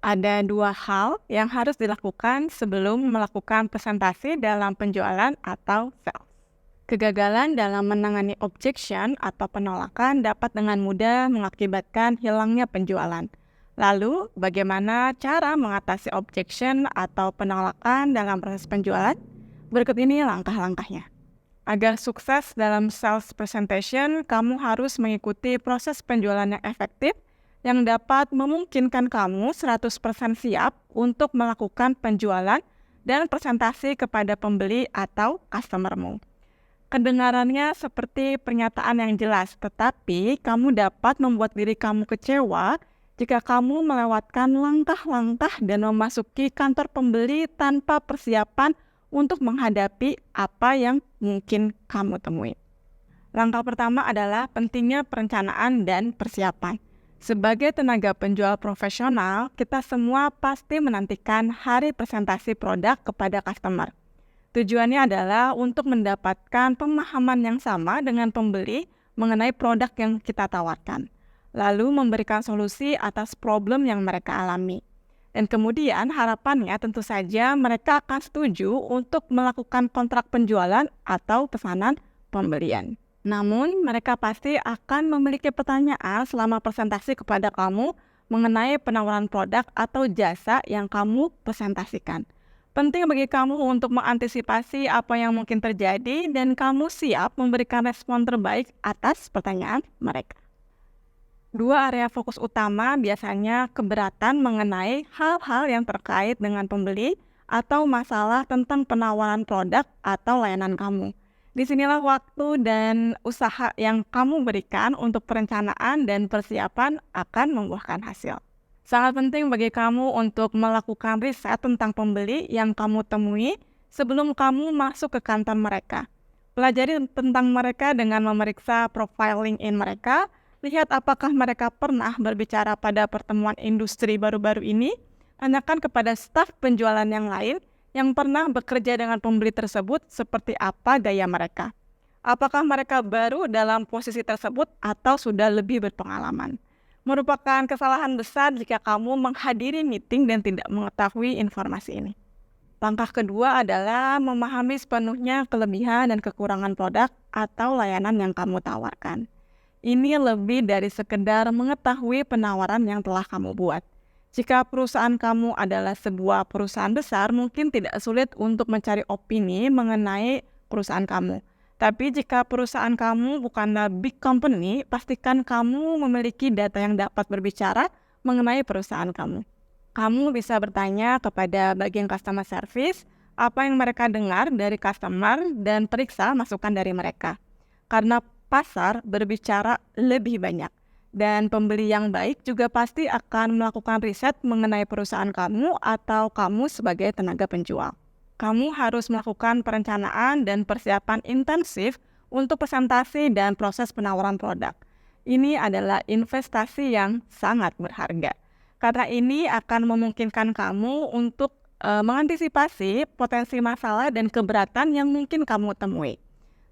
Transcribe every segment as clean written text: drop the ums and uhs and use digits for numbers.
Ada dua hal yang harus dilakukan sebelum melakukan presentasi dalam penjualan atau sales. Kegagalan dalam menangani objection atau penolakan dapat dengan mudah mengakibatkan hilangnya penjualan. Lalu, bagaimana cara mengatasi objection atau penolakan dalam proses penjualan? Berikut ini langkah-langkahnya. Agar sukses dalam sales presentation, kamu harus mengikuti proses penjualan yang efektif yang dapat memungkinkan kamu 100% siap untuk melakukan penjualan dan presentasi kepada pembeli atau customermu. Kedengarannya seperti pernyataan yang jelas, tetapi kamu dapat membuat diri kamu kecewa jika kamu melewatkan langkah-langkah dan memasuki kantor pembeli tanpa persiapan untuk menghadapi apa yang mungkin kamu temui. Langkah pertama adalah pentingnya perencanaan dan persiapan. Sebagai tenaga penjual profesional, kita semua pasti menantikan hari presentasi produk kepada customer. Tujuannya adalah untuk mendapatkan pemahaman yang sama dengan pembeli mengenai produk yang kita tawarkan, lalu memberikan solusi atas problem yang mereka alami. Dan kemudian harapannya tentu saja mereka akan setuju untuk melakukan kontrak penjualan atau pesanan pembelian. Namun, mereka pasti akan memiliki pertanyaan selama presentasi kepada kamu mengenai penawaran produk atau jasa yang kamu presentasikan. Penting bagi kamu untuk mengantisipasi apa yang mungkin terjadi dan kamu siap memberikan respon terbaik atas pertanyaan mereka. Dua area fokus utama biasanya keberatan mengenai hal-hal yang terkait dengan pembeli atau masalah tentang penawaran produk atau layanan kamu. Disinilah waktu dan usaha yang kamu berikan untuk perencanaan dan persiapan akan membuahkan hasil. Sangat penting bagi kamu untuk melakukan riset tentang pembeli yang kamu temui sebelum kamu masuk ke kantor mereka. Pelajari tentang mereka dengan memeriksa profile LinkedIn mereka, lihat apakah mereka pernah berbicara pada pertemuan industri baru-baru ini, tanyakan kepada staf penjualan yang lain yang pernah bekerja dengan pembeli tersebut seperti apa gaya mereka. Apakah mereka baru dalam posisi tersebut atau sudah lebih berpengalaman? Merupakan kesalahan besar jika kamu menghadiri meeting dan tidak mengetahui informasi ini. Langkah kedua adalah memahami sepenuhnya kelebihan dan kekurangan produk atau layanan yang kamu tawarkan. Ini lebih dari sekedar mengetahui penawaran yang telah kamu buat. Jika perusahaan kamu adalah sebuah perusahaan besar, mungkin tidak sulit untuk mencari opini mengenai perusahaan kamu. Tapi jika perusahaan kamu bukanlah big company, pastikan kamu memiliki data yang dapat berbicara mengenai perusahaan kamu. Kamu bisa bertanya kepada bagian customer service apa yang mereka dengar dari customer dan periksa masukan dari mereka. Karena pasar berbicara lebih banyak. Dan pembeli yang baik juga pasti akan melakukan riset mengenai perusahaan kamu atau kamu sebagai tenaga penjual. Kamu harus melakukan perencanaan dan persiapan intensif untuk presentasi dan proses penawaran produk. Ini adalah investasi yang sangat berharga. Karena ini akan memungkinkan kamu untuk mengantisipasi potensi masalah dan keberatan yang mungkin kamu temui.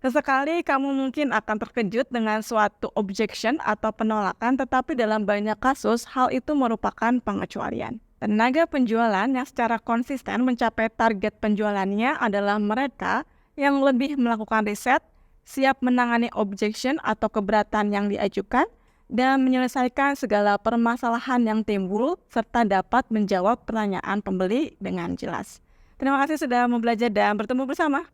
Sesekali kamu mungkin akan terkejut dengan suatu objection atau penolakan, tetapi dalam banyak kasus hal itu merupakan pengecualian. Tenaga penjualan yang secara konsisten mencapai target penjualannya adalah mereka yang lebih melakukan riset, siap menangani objection atau keberatan yang diajukan, dan menyelesaikan segala permasalahan yang timbul, serta dapat menjawab pertanyaan pembeli dengan jelas. Terima kasih sudah mau belajar dan bertemu bersama.